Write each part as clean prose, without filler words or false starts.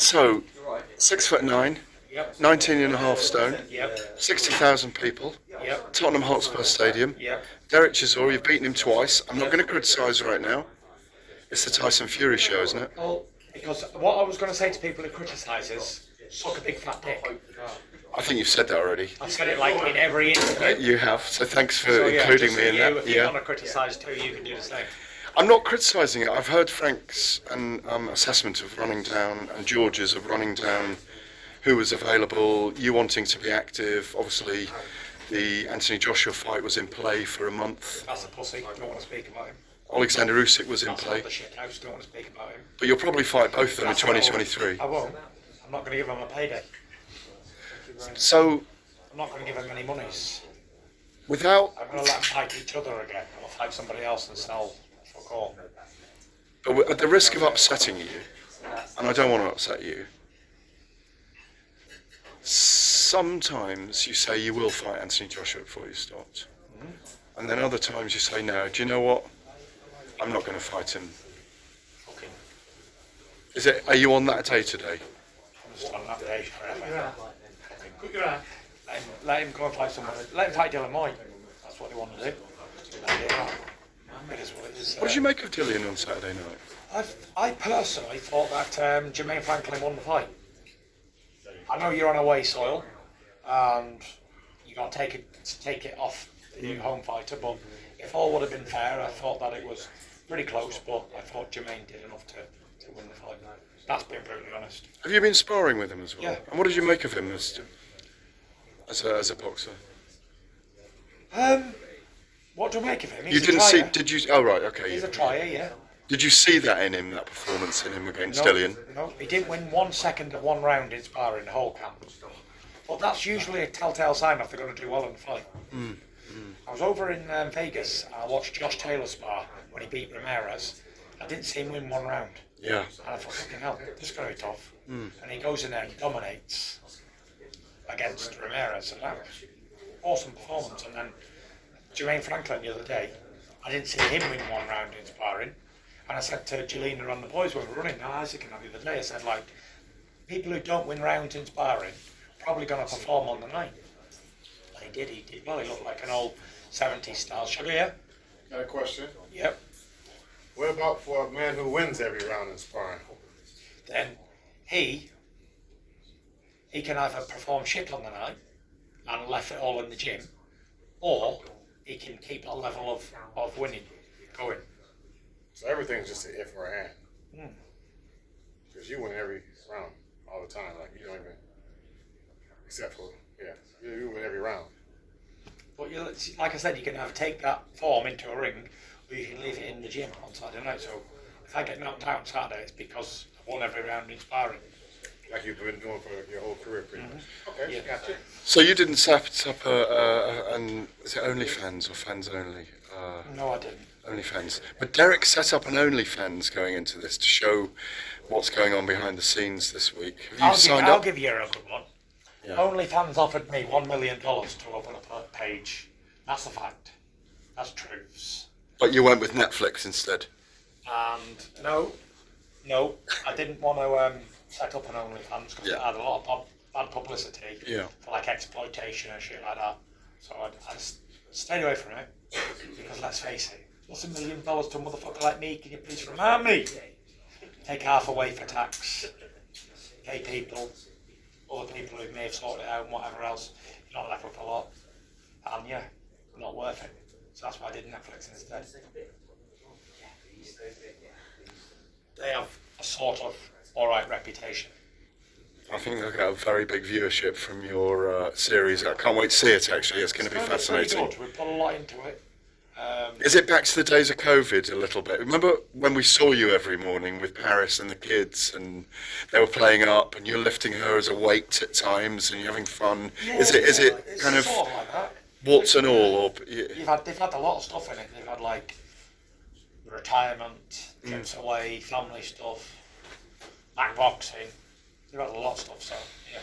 So, 6'9", Yep. 19 and a half stone, Yep. 60,000 people, Yep. Tottenham Hotspur Stadium. Yep. Derek Chisora, you've beaten him twice. I'm not going to criticise right now. It's the Tyson Fury show, isn't it? Well, because what I was going to say to people who criticise is, suck a big fat dick. I think you've said that already. I've said it like in every interview. You have, so thanks for So, yeah, including just me in for you, that. If you want to criticise too, you can do the same. I'm not criticising it. I've heard Frank's assessment of running down and George's of running down who was available, you wanting to be active. Obviously, the Anthony Joshua fight was in play for a month. That's a pussy. Don't want to speak about him. Alexander Usyk was in That's play. not the shit house. Don't want to speak about him. But you'll probably fight both of them in That's what 2023. I won't. I'm not going to give him a payday. So, I'm not going to give him any monies. without, I'm going to let them fight each other again. I'll fight somebody else and sell fuck all. but at the risk of upsetting you, and I don't want to upset you, sometimes you say you will fight Anthony Joshua before you start. And then other times you say, no, do you know what? I'm not going to fight him. Fucking. Are you on that day today? I'm just on that day forever. Let him go and fight somebody. Let him fight Dylan Moy. That's what they want to do. It is what it is. What did you make of Dillian on Saturday night? I personally thought that Jermaine Franklin won the fight. I know you're on away soil, and you got to take it off the new home fighter. But if all would have been fair, I thought that it was pretty close. But I thought Jermaine did enough to win the fight. That's been brutally honest. Have you been sparring with him as well? Yeah. And what did you make of him as a boxer? What do you make of him? You didn't see? Did you? Oh right, okay. He's a trier, yeah. Did you see that in him? That performance in him against Dillian? No, he didn't win 1 second of one round in sparring the whole camp. But that's usually a telltale sign if they're going to do well in the fight. I was over in Vegas and I watched Josh Taylor spar when he beat Ramirez. I didn't see him win 1 round. Yeah. And I thought, fucking hell, this is going to be tough. And he goes in there and dominates against Ramirez. And that was awesome performance. And then Jermaine Franklin the other day, I didn't see him win 1 round in sparring. And I said to Jelena and the boys when we were running, Isaac and the other day, I said, like, people who don't win rounds in sparring probably going to perform on the night. And he did well. He looked like an old 70s style sugar, yeah? Got a question. Yep. What about for a man who wins every round in sparring? Then he can either perform shit on the night and left it all in the gym, or he can keep that level of winning going. So everything's just an if or a and. Because you win every round all the time. Like, you don't even, except for, you win every round. But like I said, you can either take that form into a ring, or you can leave it in the gym on Saturday night. So if I get knocked out on Saturday, it's because I won every round in sparring. Like you've been doing for your whole career, pretty much. Okay, Yeah. gotcha. So you didn't set up is it OnlyFans or fans only? No, I didn't. OnlyFans. But Derek set up an OnlyFans going into this to show what's going on behind the scenes this week. Have you signed I'll up? give you a good one. Yeah. OnlyFans offered me $1 million to open up a page. That's a fact. That's truths. But you went with Netflix instead. And no, I didn't want to set up an OnlyFans because it had a lot of bad publicity for like exploitation and shit like that. So I just stayed away from it because let's face it, what's $1 million to a motherfucker like me? Can you please remind me? Take half away for tax, pay people, other people who may have sorted it out and whatever else. You're not left with a lot, and not worth it. So that's why I did Netflix instead. They have a sort of alright reputation. I think they'll get a very big viewership from your series. I can't wait to see it actually. It's going to be fascinating. Pretty good. We put a lot into it. Is it back to the days of COVID a little bit? Remember when we saw you every morning with Paris and the kids and they were playing up and you're lifting her as a weight at times and you're having fun? Is it kind of sort like that. warts and all? Or, They've had a lot of stuff in it. They've had like retirement, trips away, family stuff, backboxing. They've had a lot of stuff, so yeah.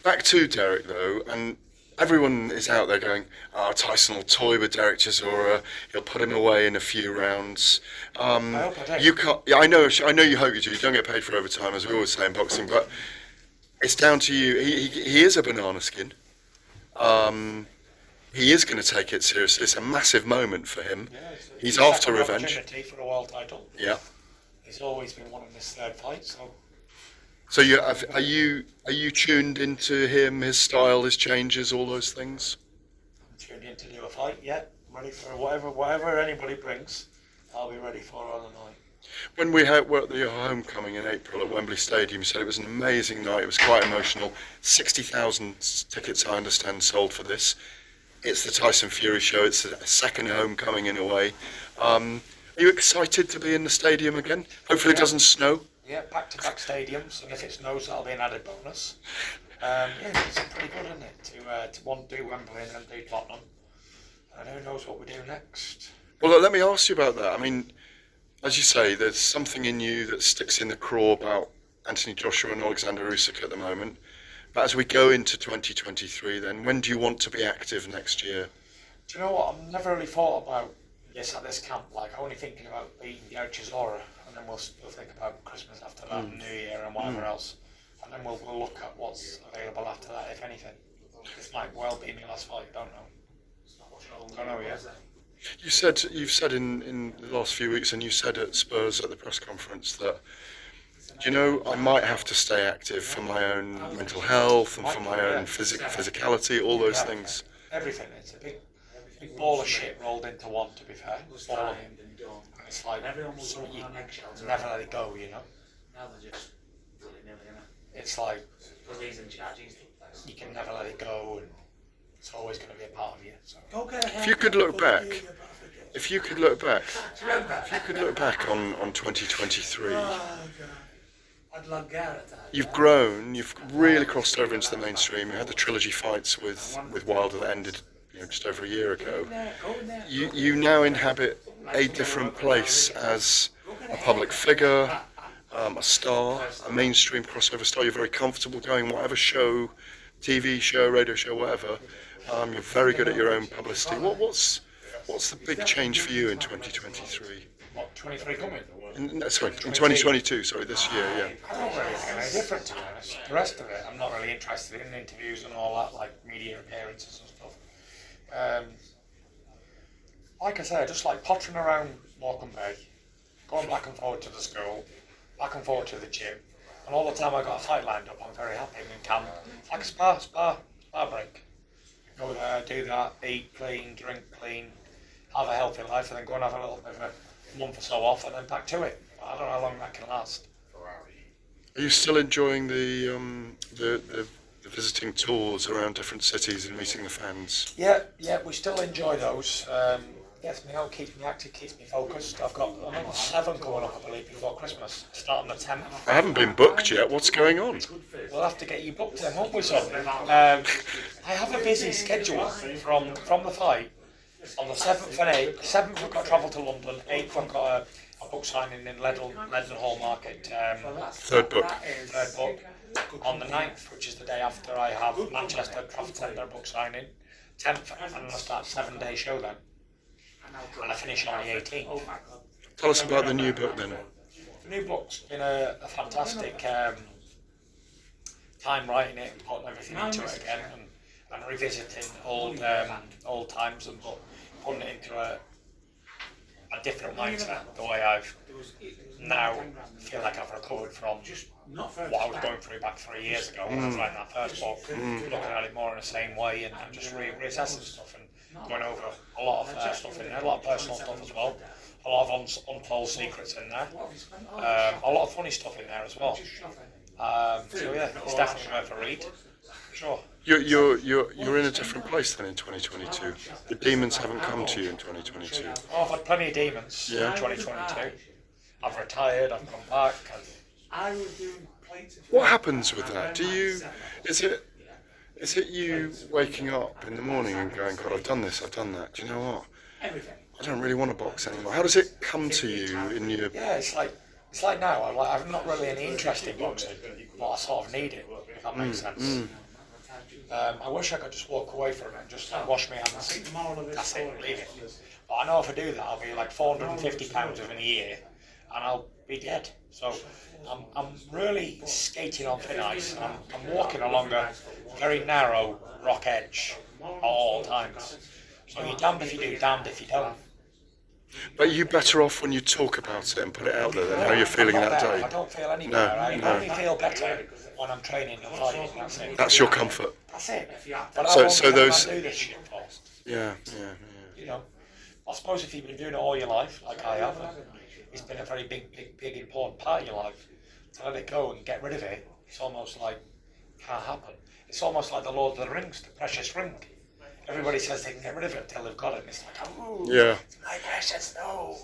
Back to Derek though, and everyone is out there going, "Oh, Tyson will toy with Derek Chisora. He'll put him away in a few rounds." I hope I do. You can't. Yeah, I know you hope you do. You don't get paid for overtime, as we always say in boxing, but it's down to you. He is a banana skin. He is going to take it seriously. It's a massive moment for him. Yeah, He's a after second revenge. opportunity for a world title. Yeah. He's always been wanting this third fight, so. So are you tuned into him, his style, his changes, all those things? I'm tuned in to do a fight, yeah. Ready for whatever anybody brings, I'll be ready for on the night. When we were at the homecoming in April at Wembley Stadium, you said it was an amazing night. It was quite emotional. 60,000 tickets, I understand, sold for this. It's the Tyson Fury show. It's a second homecoming in a way. Are you excited to be in the stadium again? Hopefully it doesn't snow. Yeah, back-to-back stadiums, and if it snows, that'll be an added bonus. Yeah, it's pretty good, isn't it, to want to do Wembley and then do Tottenham. And who knows what we do next. Well, let me ask you about that. I mean, as you say, there's something in you that sticks in the craw about Anthony Joshua and Alexander Usyk at the moment. But as we go into 2023, then, when do you want to be active next year? Do you know what? I've never really thought about this at this camp. Like, only thinking about beating Gareth Chisora, and then we'll think about Christmas after that, and New Year, and whatever else. And then we'll look at what's available after that, if anything. This might well be my last fight. Don't know yet. You've said in the last few weeks, and you said at Spurs at the press conference that, I might have to stay active for my own mental health and for my own physicality, all those things. Everything. It's a big ball of shit rolled into one, to be fair. All of him. And it's like, something you never let it go, It's like, you can never let it go, and it's always going to be a part of you. So. If you could look back on 2023, I'd love Gareth. you've grown, you've really crossed over into the mainstream. You had the trilogy fights with Wilder that ended just over a year ago. You now inhabit a different place as a public figure, a star, a mainstream crossover star. You're very comfortable going whatever show, TV show, radio show, whatever. You're very good at your own publicity. What's the big change for you in 2023? What, 23 coming? In 2022, this year, yeah. I don't really think any different, to be honest. The rest of it, I'm not really interested in interviews and all that, like media appearances and stuff. Like I say, I just like pottering around Morecambe Bay, going back and forward to the school, back and forward to the gym, and all the time I got a fight lined up, I'm very happy in camp. It's like a spa break. Go there, do that, eat clean, drink clean, have a healthy life, and then go and have a little bit of a month or so off, and then back to it. I don't know how long that can last. Are you still enjoying the visiting tours around different cities and meeting the fans? Yeah, we still enjoy those. Gets me out, keeps me active, keeps me focused. I've got another 7 coming up, I believe, before Christmas. Start on the 10th. I haven't been booked yet. What's going on? We'll have to get you booked then, won't we, son? I have a busy schedule from the fight. On the 7th and 8th, 7th I've got to travel to London, 8th I've got a book signing in Leadenhall Market. Third book. On the 9th, which is the day after, I have Manchester Trafford Centre book signing. 10th, and I'll start a 7-day show then. And I finish on the 18th. Tell us about the new book then. The new book's been a fantastic time writing it and putting everything into it again, and revisiting old times and putting it into a different mindset. The way I've now feel like I've recovered from what I was going through back 3 years ago when I was writing that first book, looking at it more in the same way and just reassessing stuff and going over a lot of stuff in there, a lot of personal stuff as well, a lot of untold secrets in there, a lot of funny stuff in there as well. So yeah, it's definitely worth a read, for sure. You're in a different place than in 2022. The demons haven't come to you in 2022. Oh, I've had plenty of demons in 2022. I've retired, I've come back. What happens with that? Is it you waking up in the morning and going, God, I've done this, I've done that. Do you know what? I don't really want to box anymore. How does it come to you in your... Yeah, it's like now, I've not really any interest in boxing, but I sort of need it, if that makes sense. I wish I could just walk away from it and just like, wash my I hands. think the moral of this That's story it, leave it. is But I know if I do that, I'll be like 450 pounds within a year, and I'll be dead. So I'm really skating on thin ice. I'm walking along a very narrow rock edge at all times. So you're damned if you do, damned if you don't. But are you better off when you talk about it and put it out there than how you're feeling I'm not that better. day? I don't feel any better. I no. only feel better when I'm training and fighting. That's it. That's your comfort. That's it. But So- how long so can a man those- do this shit for? Yeah. You know, I suppose if you've been doing it all your life, like I have, it's been a very big important part of your life. To let it go and get rid of it, it's almost like can't happen. It's almost like the Lord of the Rings, the precious ring. Everybody says they can get rid of it until they've got it. And it's like, oh, Yeah. my precious, no.